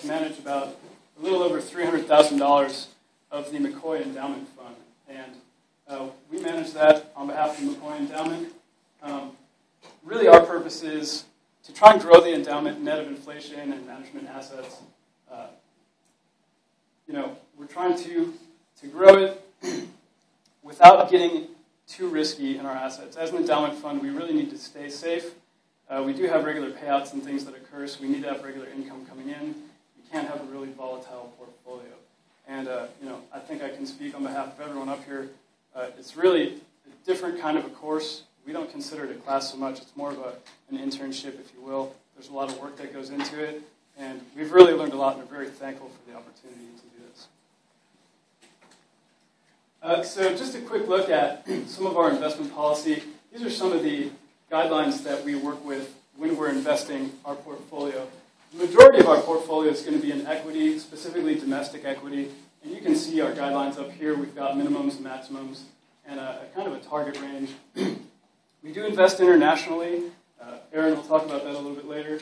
to manage about a little over $300,000 of the McCoy Endowment Fund. And we manage that on behalf of the McCoy Endowment. Really our purpose is to try and grow the endowment net of inflation and management assets. We're trying to grow it without getting too risky in our assets. As an endowment fund, we really need to stay safe. We do have regular payouts and things that occur, so we need to have regular income coming in. We can't have a really volatile portfolio. And I think I can speak on behalf of everyone up here. It's really a different kind of a course. We don't consider it a class so much. It's more of an internship, if you will. There's a lot of work that goes into it, and we've really learned a lot, and are very thankful for the opportunity to do this. So just a quick look at some of our investment policy. These are some of the guidelines that we work with when we're investing our portfolio. The majority of our portfolio is going to be in equity, specifically domestic equity. And you can see our guidelines up here. We've got minimums and maximums and a kind of a target range. We do invest internationally. Aaron will talk about that a little bit later.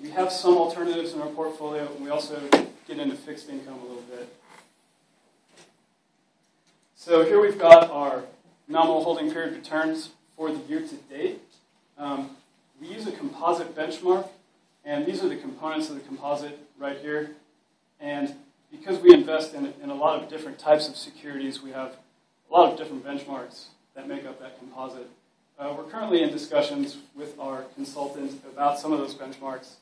We have some alternatives in our portfolio, and we also get into fixed income a little bit. So here we've got our nominal holding period returns for the year to date. We use a composite benchmark, and these are the components of the composite right here. And because we invest in a lot of different types of securities, we have a lot of different benchmarks that make up that composite. We're currently in discussions with our consultant about some of those benchmarks.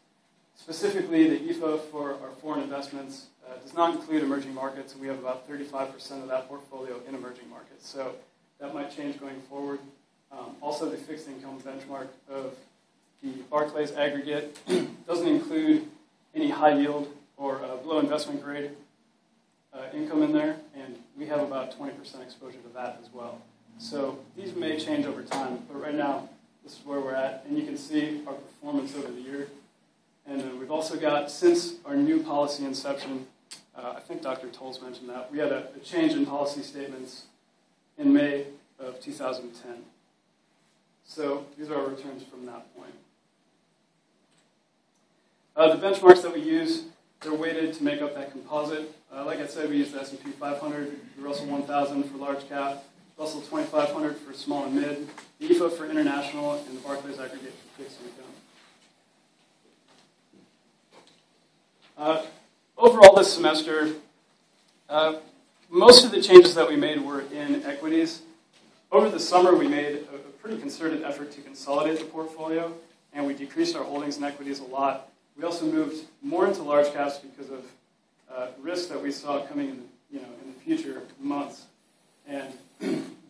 Specifically, the IFA for our foreign investments does not include emerging markets, and we have about 35% of that portfolio in emerging markets. So that might change going forward. Also, the fixed income benchmark of the Barclays aggregate doesn't include any high yield or below investment grade income in there, and we have about 20% exposure to that as well. So these may change over time, but right now, this is where we're at, and you can see our performance over the year. And then we've also got, since our new policy inception, I think Dr. Tolles mentioned that, we had a change in policy statements in May of 2010. So these are our returns from that point. The benchmarks that we use, they're weighted to make up that composite. Like I said, we use the S&P 500, the Russell 1000 for large cap, Russell 2500 for small and mid, the IFA for international, and the Barclays aggregate for fixed income. Overall this semester, most of the changes that we made were in equities. Over the summer, we made a pretty concerted effort to consolidate the portfolio, and we decreased our holdings in equities a lot. We also moved more into large caps because of risks that we saw coming in the future months. And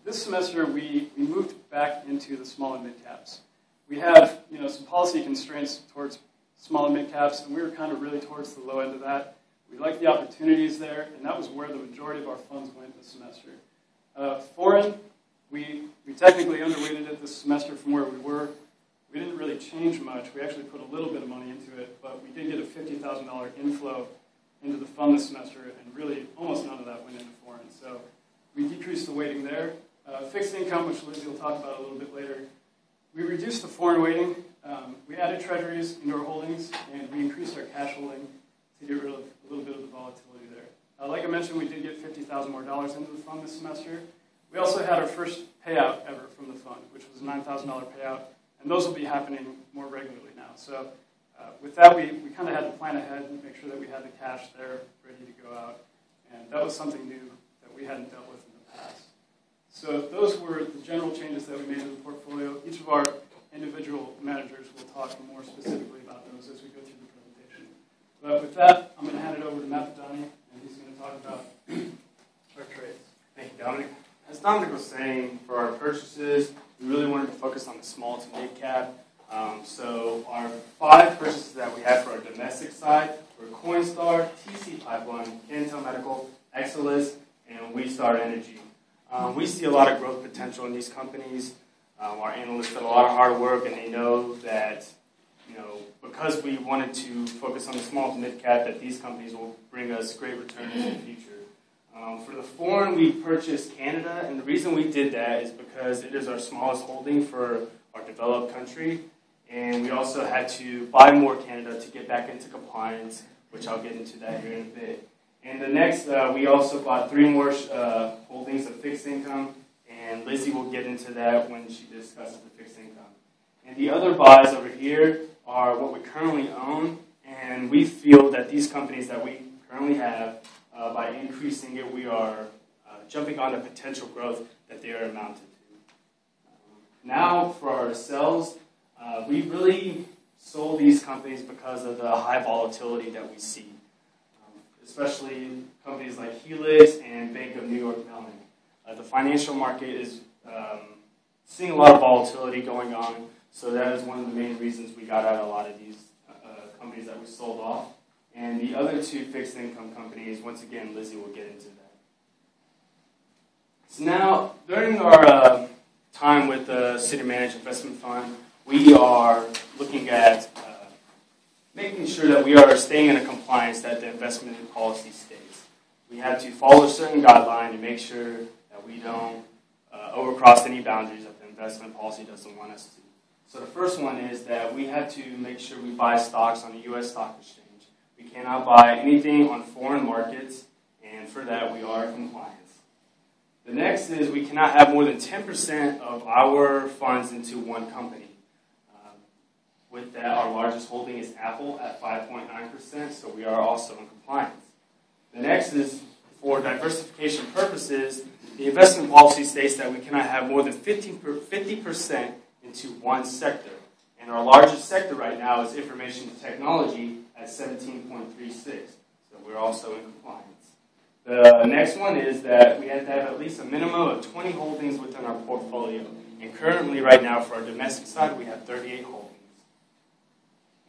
this semester, we moved back into the small and mid caps. We have some policy constraints towards small and mid caps, and we were kind of really towards the low end of that. We liked the opportunities there, and that was where the majority of our funds went this semester. Foreign, we technically underweighted it this semester from where we were. We didn't really change much. We actually put a little bit of money into it, but we did get a $50,000 inflow into the fund this semester, and really almost none of that went into foreign. So we decreased the weighting there. Fixed income, which Lizzie will talk about a little bit later, we reduced the foreign weighting. We added treasuries into our holdings, and we increased our cash holding to get rid of a little bit of the volatility there. Like I mentioned, we did get $50,000 more into the fund this semester. We also had our first payout ever from the fund, which was a $9,000 payout, and those will be happening more regularly now. So with that, we kind of had to plan ahead and make sure that we had the cash there ready to go out, and that was something new that we hadn't dealt with in the past. So those were the general changes that we made to the portfolio. Each of our individual managers will talk more specifically about those as we go through the presentation. But with that, I'm going to hand it over to Matt Badani, and he's going to talk about our trades. Thank you, Dominic. As Dominic was saying, for our purchases, we really wanted to focus on the small to mid cap. So our 5 purchases that we had for our domestic side were Coinstar, TC Pipeline, Cantel Medical, Exelis, and We Star Energy. We see a lot of growth potential in these companies. Our analysts did a lot of hard work, and they know that, because we wanted to focus on the small to mid cap, that these companies will bring us great returns in the future. For the foreign, we purchased Canada, and the reason we did that is because it is our smallest holding for our developed country, and we also had to buy more Canada to get back into compliance which I'll get into that here in a bit. And the next, we also bought 3 more holdings of fixed income, and Lizzie will get into that when she discusses the fixed income. And the other buys over here are what we currently own, and we feel that these companies that we currently have, by increasing it, we are jumping on the potential growth that they are amounted to. Now, for ourselves, we really sold these companies because of the high volatility that we see, especially companies like Helix and Bank of New York Mellon. The financial market is seeing a lot of volatility going on, so that is one of the main reasons we got out a lot of these companies that we sold off. And the other 2 fixed income companies, once again, Lizzie will get into that. So now, during our time with the City Managed Investment Fund, we are looking at making sure that we are staying in a compliance that the investment policy states. We have to follow a certain guideline to make sure that we don't overcross any boundaries that the investment policy doesn't want us to. So the first one is that we have to make sure we buy stocks on the U.S. stock exchange. We cannot buy anything on foreign markets, and for that we are in compliance. The next is we cannot have more than 10% of our funds into one company. With that, our largest holding is Apple at 5.9%, so we are also in compliance. The next is, for diversification purposes, the investment policy states that we cannot have more than 50% into one sector. And our largest sector right now is information technology at 17.36%, so we're also in compliance. The next one is that we have to have at least a minimum of 20 holdings within our portfolio. And currently, right now, for our domestic side, we have 38 holdings.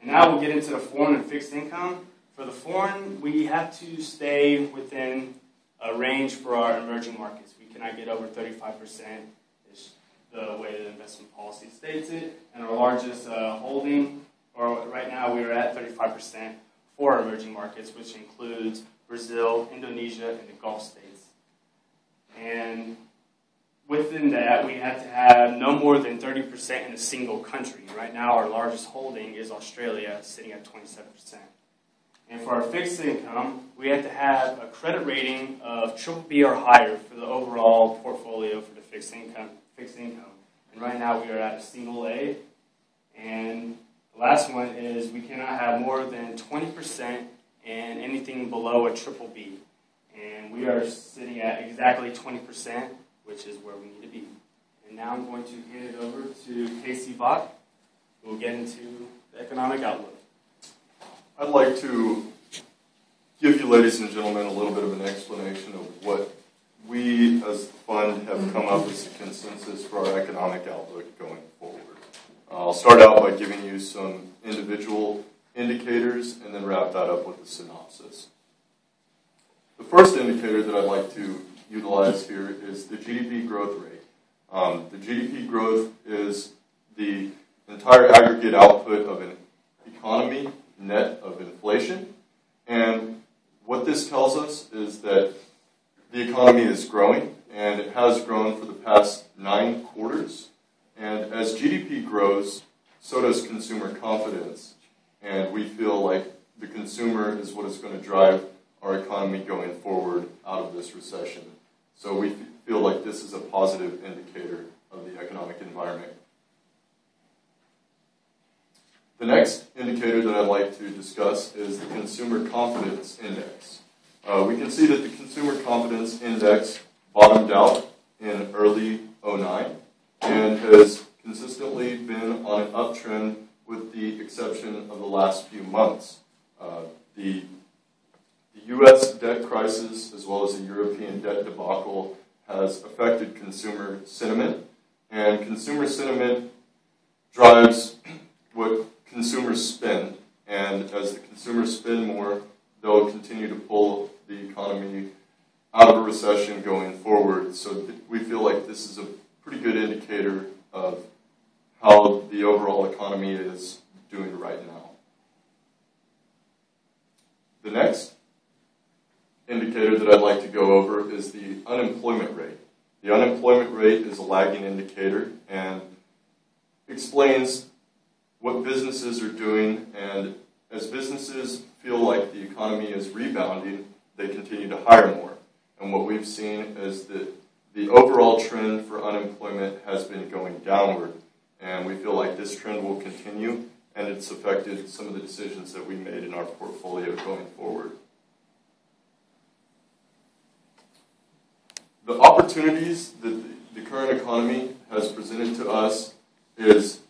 And now we'll get into the foreign and fixed income. For the foreign, we have to stay within a range for our emerging markets. We cannot get over 35%, is the way the investment policy states it. And our largest holding, or right now we are at 35% for our emerging markets, which includes Brazil, Indonesia, and the Gulf states. And within that, we have to have no more than 30% in a single country. Right now, our largest holding is Australia, sitting at 27%. And for our fixed income, we have to have a credit rating of BBB or higher for the overall portfolio for the fixed income. And right now, we are at a single A. And the last one is we cannot have more than 20% and anything below a BBB. And we are sitting at exactly 20%. Which is where we need to be. And now I'm going to hand it over to Casey Vaught, who will get into the economic outlook. I'd like to give you, ladies and gentlemen, a little bit of an explanation of what we as the fund have come up as a consensus for our economic outlook going forward. I'll start out by giving you some individual indicators and then wrap that up with a synopsis. The first indicator that I'd like to utilize here is the GDP growth rate. The GDP growth is the entire aggregate output of an economy net of inflation. And what this tells us is that the economy is growing, and it has grown for the past 9 quarters. And as GDP grows, so does consumer confidence. And we feel like the consumer is what is going to drive our economy going forward out of this recession. So we feel like this is a positive indicator of the economic environment. The next indicator that I'd like to discuss is the Consumer Confidence Index. We can see that the Consumer Confidence Index bottomed out in early 2009 and has consistently been on an uptrend with the exception of the last few months. The U.S. debt crisis, as well as the European debt debacle, has affected consumer sentiment, and consumer sentiment drives what consumers spend, and as the consumers spend more, they'll continue to pull the economy out of a recession going forward. So we feel like this is a pretty good indicator of how the overall economy is doing right now. The next indicator that I'd like to go over is the unemployment rate. The unemployment rate is a lagging indicator and explains what businesses are doing, and as businesses feel like the economy economy is rebounding, they continue to hire more. And what we've seen is that the overall trend for unemployment has been going downward, and we feel like this trend will continue, and it's affected some of the decisions that we made in our portfolio going forward. The opportunities that the current economy has presented to us is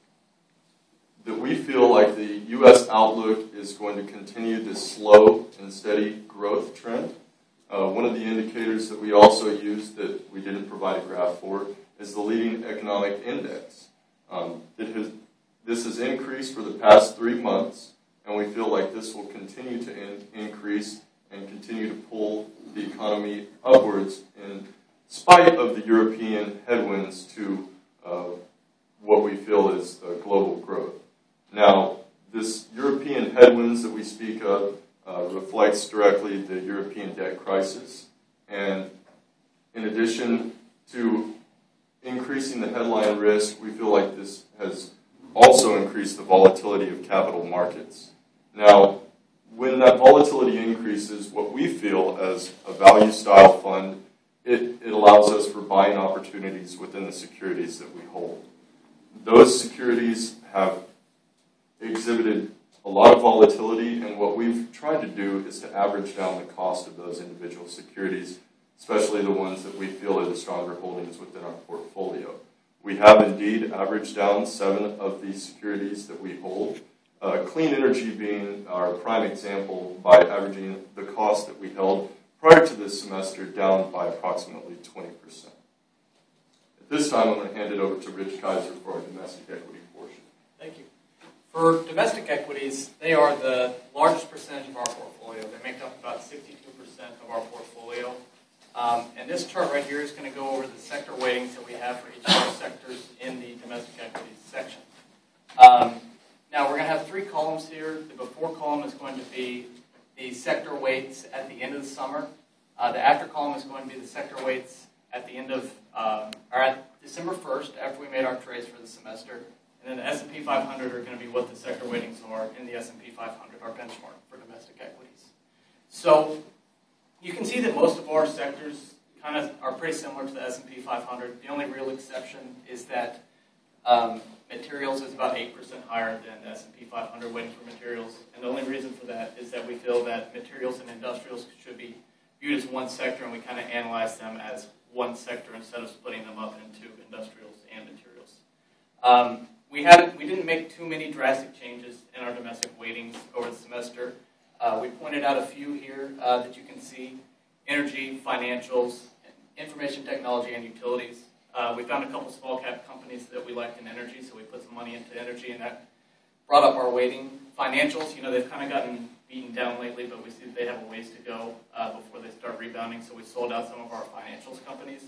that we feel like the U.S. outlook is going to continue this slow and steady growth trend. One of the indicators that we also use that we didn't provide a graph for is the leading economic index. This has increased for the past 3 months, and we feel like this will continue to increase and continue to pull the economy upwards in spite of the European headwinds to what we feel is global growth. Now, this European headwinds that we speak of reflects directly the European debt crisis, and in addition to increasing the headline risk, we feel like this has also increased the volatility of capital markets. Now, when that volatility increases, what we feel as a value style fund, it allows us for buying opportunities within the securities that we hold. Those securities have exhibited a lot of volatility, and what we've tried to do is to average down the cost of those individual securities, especially the ones that we feel are the stronger holdings within our portfolio. We have indeed averaged down 7 of these securities that we hold, clean energy being our prime example, by averaging the cost that we held prior to this semester down by approximately 20%. At this time, I'm going to hand it over to Rich Kaiser for our domestic equity portion. Thank you. For domestic equities, they are the largest percentage of our portfolio. They make up about 62% of our portfolio. And this chart right here is going to go over the sector weightings that we have for each of our sectors in the domestic equities section. Now, we're going to have 3 columns here. The before column is going to be the sector weights at the end of the summer. The after column is going to be the sector weights at the end of, or at December 1st, after we made our trades for the semester. And then the S&P 500 are going to be what the sector weightings are in the S&P 500, our benchmark for domestic equities. So you can see that most of our sectors kind of are pretty similar to the S&P 500. The only real exception is that materials is about 8% higher than the S&P 500 weighting for materials. And the only reason for that is that we feel that materials and industrials should be viewed as one sector, and we kind of analyze them as one sector instead of splitting them up into industrials and materials. We didn't make too many drastic changes in our domestic weightings over the semester. We pointed out a few here that you can see: energy, financials, information technology, and utilities. We found a couple small cap companies that we liked in energy, so we put some money into energy, and that brought up our weighting. Financials, they've kind of gotten beaten down lately, but we see that they have a ways to go before they start rebounding, so we sold out some of our financials companies.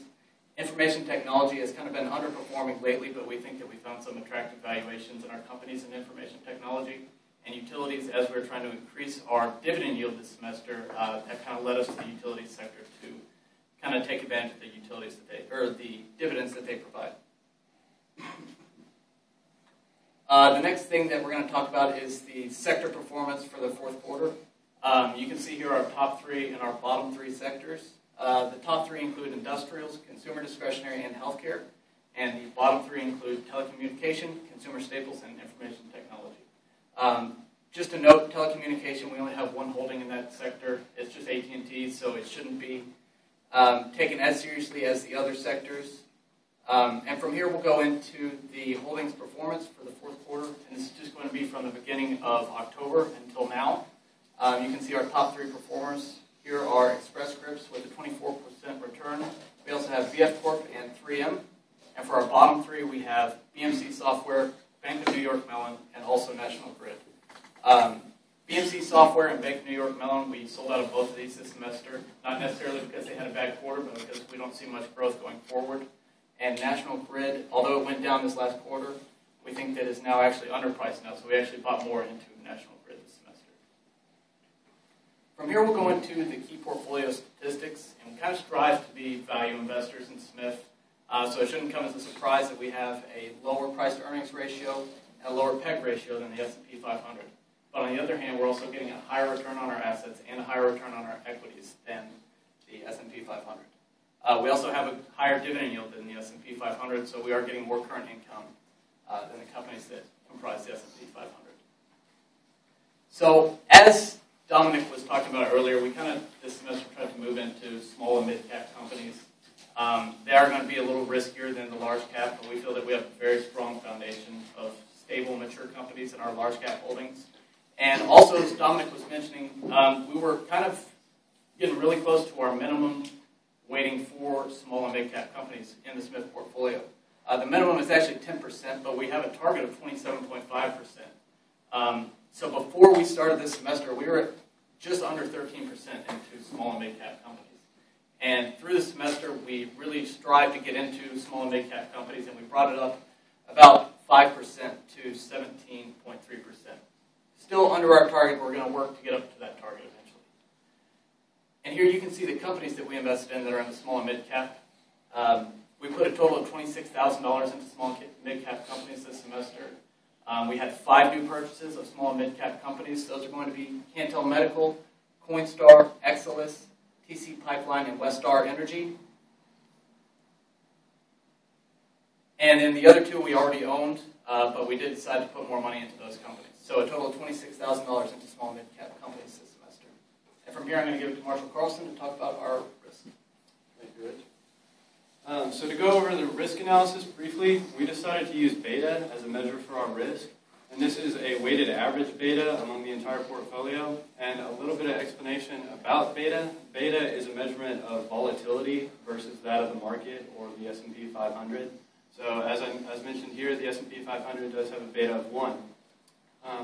Information technology has kind of been underperforming lately, but we think that we found some attractive valuations in our companies in information technology. And utilities, as we're trying to increase our dividend yield this semester, that kind of led us to the utilities sector to kind of take advantage of the utilities the dividends that they provide. The next thing that we're going to talk about is the sector performance for the fourth quarter. You can see here our top 3 and our bottom 3 sectors. The top 3 include industrials, consumer discretionary, and healthcare. And the bottom 3 include telecommunication, consumer staples, and information technology. Just a note, telecommunication, we only have 1 holding in that sector. It's just AT&T, so it shouldn't be taken as seriously as the other sectors. And from here, we'll go into the holdings performance for the fourth quarter. And this is just going to be from the beginning of October until now. You can see our top 3 performers. Here are Express Scripts with a 24% return. We also have VF Corp and 3M. And for our bottom 3, we have BMC Software, Bank of New York Mellon, and also National Grid. BMC Software and Bank of New York Mellon, we sold out of both of these this semester, not necessarily because they had a bad quarter, but because we don't see much growth going forward. And National Grid, although it went down this last quarter, we think that is now actually underpriced now, so we actually bought more into National Grid this semester. From here, we'll go into the key portfolio statistics, and we kind of strive to be value investors in SMIF, so it shouldn't come as a surprise that we have a lower price-to-earnings ratio and a lower PEG ratio than the S&P 500. But on the other hand, we're also getting a higher return on our assets and a higher return on our equities than the S&P 500. We also have a higher dividend yield than the S&P 500, so we are getting more current income than the companies that comprise the S&P 500. So as Dominic was talking about earlier, we kind of this semester tried to move into small and mid-cap companies. They are going to be a little riskier than the large cap, but we feel that we have a very strong foundation of stable, mature companies in our large cap holdings. And also, as Dominic was mentioning, we were kind of getting really close to our minimum weighting for small and mid-cap companies in the SMIF portfolio. The minimum is actually 10%, but we have a target of 27.5%. So before we started this semester, we were at just under 13% into small and mid-cap companies. And through the semester, we really strived to get into small and mid-cap companies, and we brought it up about 5% to 17.3%. Still under our target, we're going to work to get up to that target eventually. And here you can see the companies that we invested in that are in the small and mid-cap. We put a total of $26,000 into small and mid-cap companies this semester. We had 5 new purchases of small and mid-cap companies. Those are going to be Cantel Medical, Coinstar, Exelis, TC Pipeline, and Westar Energy. And then the other 2 we already owned, but we did decide to put more money into those companies. So a total of $26,000 into small and mid-cap companies this semester. And from here, I'm going to give it to Marshall Carlson to talk about our risk. Thank you, Rich. So to go over the risk analysis briefly, we decided to use beta as a measure for our risk. And this is a weighted average beta among the entire portfolio. And a little bit of explanation about beta. Beta is a measurement of volatility versus that of the market or the S&P 500. So as mentioned here, the S&P 500 does have a beta of 1.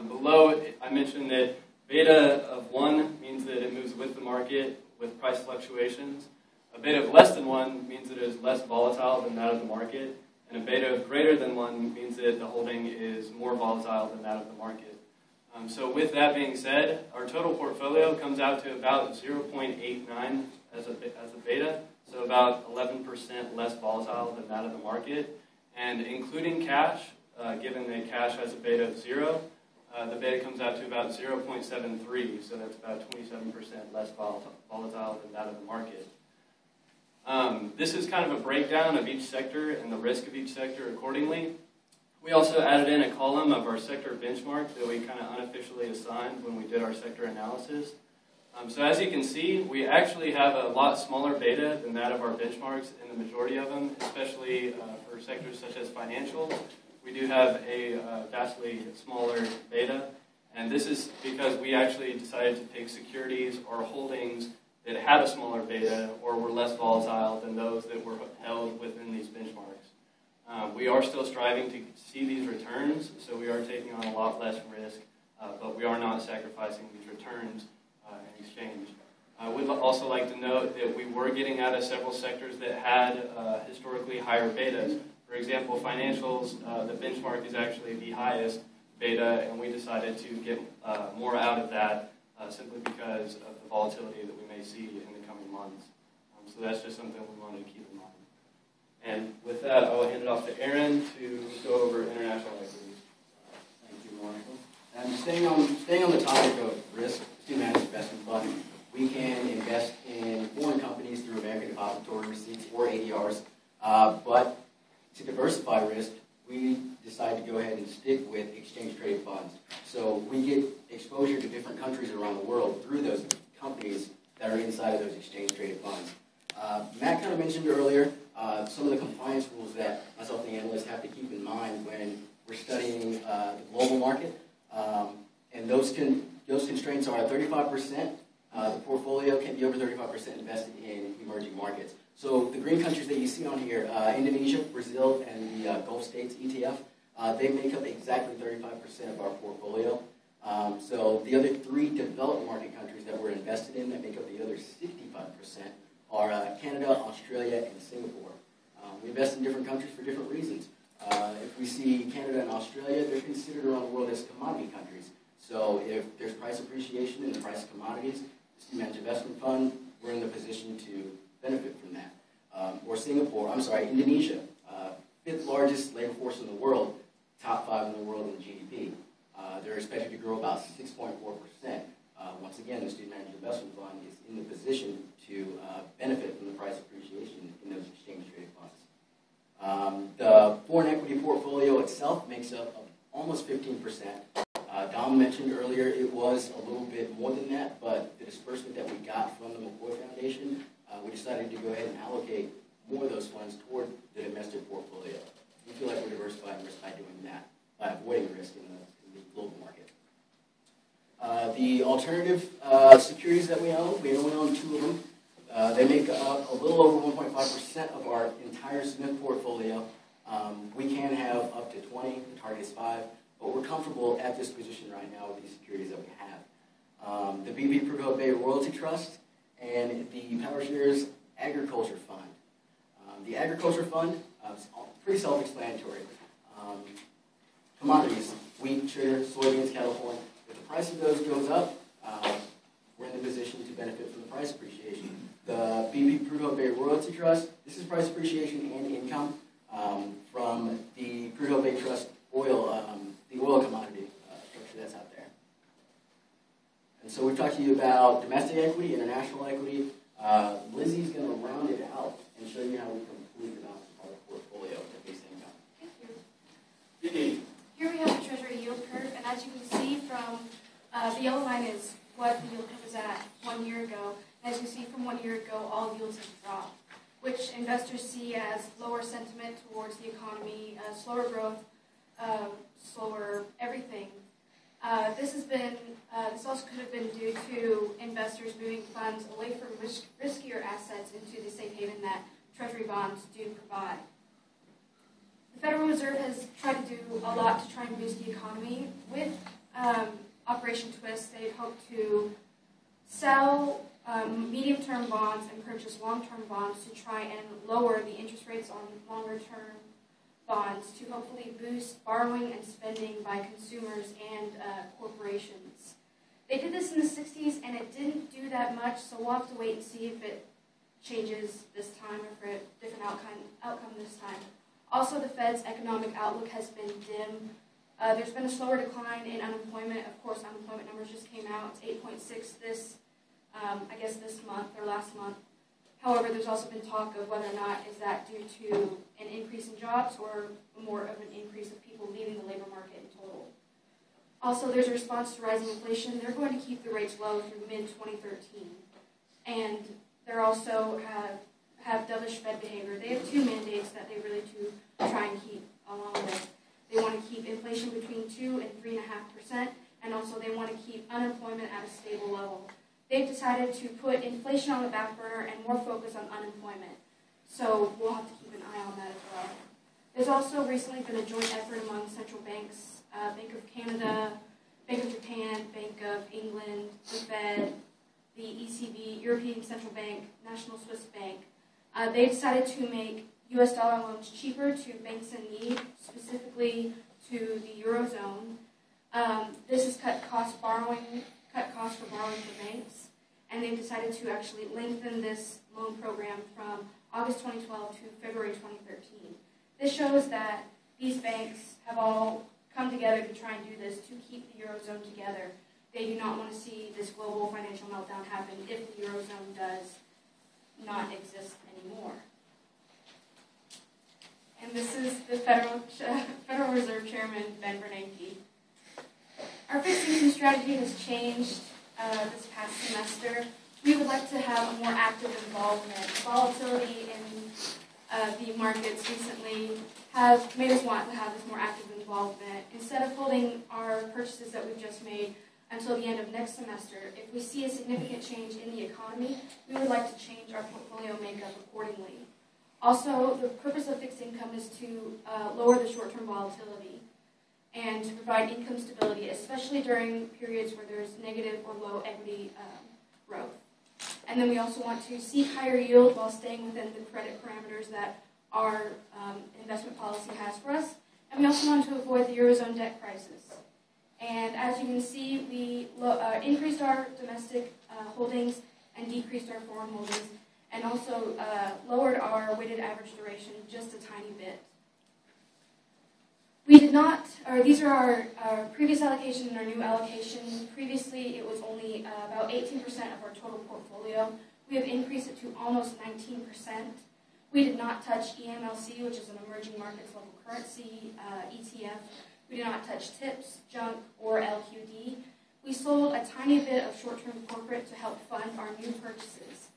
Below, I mentioned that beta of 1 means that it moves with the market with price fluctuations. A beta of less than 1 means that it is less volatile than that of the market. And a beta of greater than 1 means that the holding is more volatile than that of the market. So with that being said, our total portfolio comes out to about 0.89 as a beta, so about 11% less volatile than that of the market. And including cash, given that cash has a beta of 0, the beta comes out to about 0.73, so that's about 27% less volatile than that of the market. This is kind of a breakdown of each sector and the risk of each sector accordingly. We also added in a column of our sector benchmark that we kind of unofficially assigned when we did our sector analysis. So as you can see, we actually have a lot smaller beta than that of our benchmarks in the majority of them, especially for sectors such as financials. We do have a vastly smaller beta, and this is because we actually decided to pick securities or holdings that had a smaller beta or were less volatile than those that were held within these benchmarks. We are still striving to see these returns, so we are taking on a lot less risk, but we are not sacrificing these returns in exchange. I would also like to note that we were getting out of several sectors that had historically higher betas. For example, financials, the benchmark is actually the highest beta, and we decided to get more out of that simply because of the volatility that we may see in the coming months. So that's just something we wanted to keep in mind. And with that, I will hand it off to Aaron to go over international equities. Thank you, Marshall. And staying on the topic of risk, Student Managed Investment Fund, we can invest in foreign companies through American Depository Receipts or ADRs, but to diversify risk, we decided to go ahead and stick with exchange-traded funds. So we get exposure to different countries around the world through those companies that are inside of those exchange-traded funds. Matt kind of mentioned earlier some of the compliance rules that myself and the analysts have to keep in mind when we're studying the global market. And those constraints are at 35%. The portfolio can be over 35% invested in emerging markets. So the green countries that you see on here, Indonesia, Brazil, and the Gulf States ETF, they make up exactly 35% of our portfolio. So the other 3 developed market countries that we're invested in that make up the other 65% are Canada, Australia, and Singapore. We invest in different countries for different reasons. If we see Canada and Australia, they're considered around the world as commodity countries. So if there's price appreciation in the price of commodities, the Student Managed Investment Fund, we're in the position to benefit from that. Indonesia, 5th largest labor force in the world, top 5 in the world in GDP. They're expected to grow about 6.4%. Once again, the Student Managed Investment Fund is in the position to benefit from the price appreciation in those exchange-traded funds. The foreign equity portfolio itself makes up almost 15%. Dom mentioned earlier it was a little bit more than that, but the disbursement that we got from the McCoy Foundation, we decided to go ahead and allocate more of those funds toward the domestic portfolio. We feel like we're diversifying risk by doing that, by avoiding risk in the global market. The alternative securities that we only own 2 of them. They make up a little over 1.5% of our entire SMIF portfolio. We can have up to 20, the target is 5, but we're comfortable at this position right now with these securities that we have. The BP Prudhoe Bay Royalty Trust and the PowerShares Agriculture Fund. The Agriculture Fund is pretty self-explanatory. Commodities, wheat, sugar, soybeans, cattle, corn. If the price of those goes up, we're in the position to benefit from the price appreciation. The BP Prudhoe Bay Royalty Trust, this is price appreciation and income from the Prudhoe Bay Trust oil, the oil commodity structure that's out there. And so we've talked to you about domestic equity, international equity. Lizzie's going to round it out and show you how we complete the balance of our portfolio to fixed income. Thank you. Here we have the Treasury yield curve, and as you can see from the yellow line is what the yield curve was at 1 year ago. As you see from 1 year ago, all yields have dropped, which investors see as lower sentiment towards the economy, slower growth, slower everything. This also could have been due to investors moving funds away from riskier assets into the safe haven that Treasury bonds do provide. The Federal Reserve has tried to do a lot to try and boost the economy. With Operation Twist, they hope to sell medium-term bonds and purchase long-term bonds to try and lower the interest rates on longer-term bonds to hopefully boost borrowing and spending by consumers and corporations. They did this in the 60s, and it didn't do that much, so we'll have to wait and see if it changes this time or for a different outcome this time. Also, the Fed's economic outlook has been dim. There's been a slower decline in unemployment. Of course, unemployment numbers just came out. It's 8.6 this month or last month. However, there's also been talk of whether or not is that due to an increase in jobs or more of an increase of people leaving the labor market in total. Also, there's a response to rising inflation. They're going to keep the rates low through mid-2013. And they're also have dovish Fed behavior. They have 2 mandates that they really do try and keep along with. They want to keep inflation between 2 and 3.5%, and also they want to keep unemployment at a stable level. They've decided to put inflation on the back burner and more focus on unemployment. So we'll have to keep an eye on that as well. There's also recently been a joint effort among central banks, Bank of Canada, Bank of Japan, Bank of England, the Fed, the ECB, European Central Bank, National Swiss Bank. They decided to make U.S. dollar loans cheaper to banks in need, specifically to the Eurozone. This has cut costs for borrowing for banks, and they've decided to actually lengthen this loan program from August 2012 to February 2013. This shows that these banks have all come together to try and do this to keep the Eurozone together. They do not want to see this global financial meltdown happen if the Eurozone does not exist anymore. And this is the Federal Reserve Chairman, Ben Bernanke. Our fixed income strategy has changed this past semester. We would like to have a more active involvement. Volatility in the markets recently have made us want to have this more active involvement. Instead of holding our purchases that we've just made until the end of next semester, if we see a significant change in the economy, we would like to change our portfolio makeup accordingly. Also, the purpose of fixed income is to lower the short-term volatility and to provide income stability, especially during periods where there's negative or low equity growth. And then we also want to seek higher yield while staying within the credit parameters that our investment policy has for us. And we also want to avoid the Eurozone debt crisis. And as you can see, we increased our domestic holdings and decreased our foreign holdings, and also lowered our weighted average duration just a tiny bit. We did not, or these are our previous allocation and our new allocation. Previously, it was only about 18% of our total portfolio. We have increased it to almost 19%. We did not touch EMLC, which is an emerging markets level currency ETF. We did not touch TIPS, junk, or LQD. We sold a tiny bit of short-term corporate to help fund our new purchases.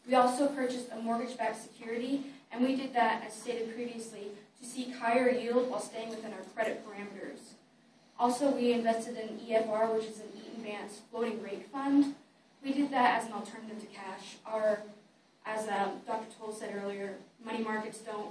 We also purchased a mortgage-backed security, and we did that, as stated previously, to seek higher yield while staying within our credit parameters. Also, we invested in EFR, which is an Eaton Vance floating rate fund. We did that as an alternative to cash. As Dr. Toll said earlier, money markets don't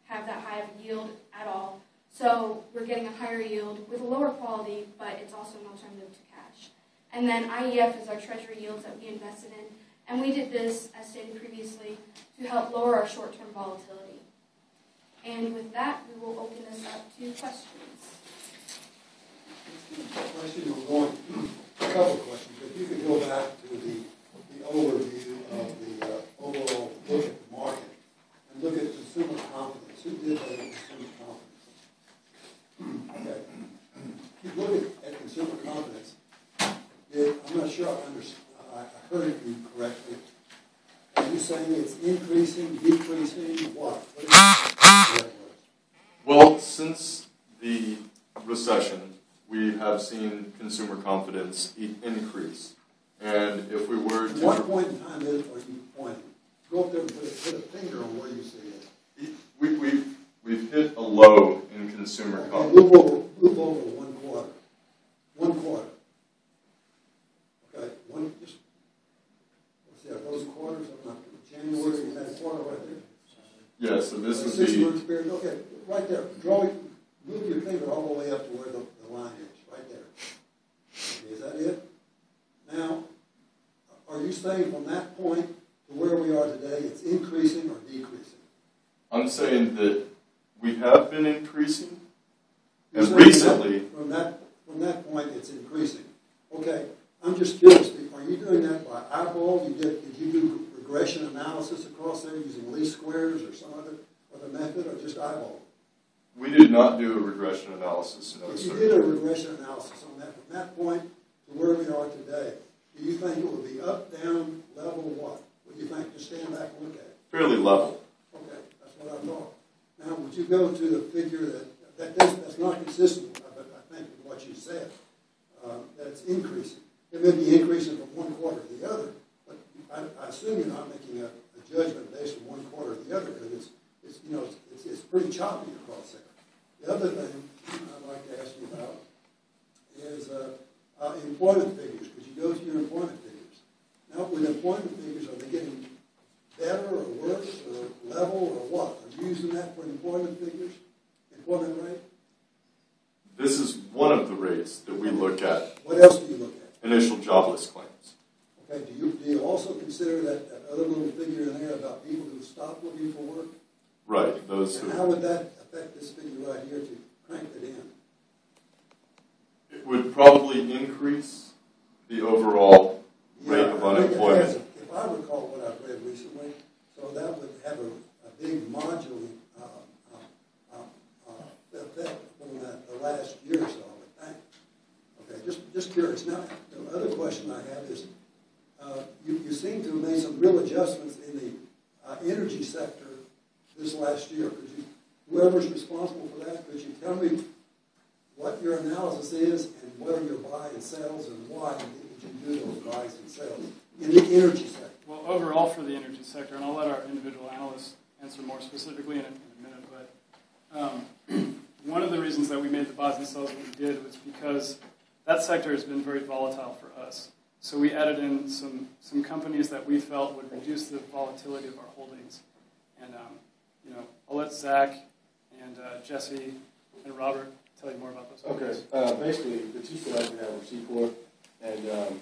have that high of a yield at all. So we're getting a higher yield with a lower quality, but it's also an alternative to cash. And then IEF is our treasury yields that we invested in. And we did this, as stated previously, to help lower our short-term volatility. And with that, we will open this up to questions. Question we're going, a couple of questions. If you could go back to the overview of the overall look at the market and look at consumer confidence. Who did that in consumer confidence? Okay. If you look at consumer confidence, I'm not sure I heard you correctly. Are you saying it's increasing, decreasing, what? Well, since the recession, we have seen consumer confidence increase. And if we were to... At what point in time are you pointing? Go up there and put a finger on where you see it. We've hit a low in consumer confidence. Move over 1 quarter. 1 quarter. Okay, let's see, are those quarters? I'm not January, you had a quarter right there. Yeah, so this would 6 be... months period. Okay, right there. Move your finger all the way up to where the line is, right there. Okay, is that it? Now, are you saying from that point to where we are today, it's increasing or decreasing? I'm saying that we have been increasing, and recently... From that point, it's increasing. Okay, I'm just curious, are you doing that by eyeball? Did you do regression analysis across there using least squares or some other method, or just eyeball? We did not do a regression analysis, no, If sir. you did a regression analysis on that, from that point to where we are today, do you think it would be up, down, level, what? What do you think? Just stand back and look at it. Fairly level. Okay, that's what I thought. Now, would you go to the figure that's not consistent, I think, with what you said, that it's increasing? It may be increasing from 1 quarter to the other, but I assume you're not making a judgment based on 1 quarter to the other, because it's pretty choppy across there. The other thing I'd like to ask you about is employment figures. Could you go to your employment figures? Now, with employment figures, are they getting better or worse or level or what? Are you using that for employment figures? Employment rate? This is one of the rates that we look at. What else do you look at? Initial jobless claims. Okay, do you also consider that other little figure in there about people who stop looking for work? Right, those who... And how would that affect this figure right here to crank it in? It would probably increase the overall rate of unemployment. If I recall what I've read recently, so that would have a big modular effect on the last year or so, I would think. Okay, just curious. Now, the other question I have is, you seem to have made some real adjustments in the energy sector this last year. Could you, whoever's responsible for that, could you tell me what your analysis is and what are your buy and sells and why did you do those buys and sells in the energy sector? Well, overall for the energy sector, and I'll let our individual analysts answer more specifically in a minute, but one of the reasons that we made the buys and sells that we did was because that sector has been very volatile for us. So we added in some companies that we felt would reduce the volatility of our holdings. And, I'll let Zach and Jesse and Robert tell you more about those companies. Okay. Basically, the two stocks we have were C4 and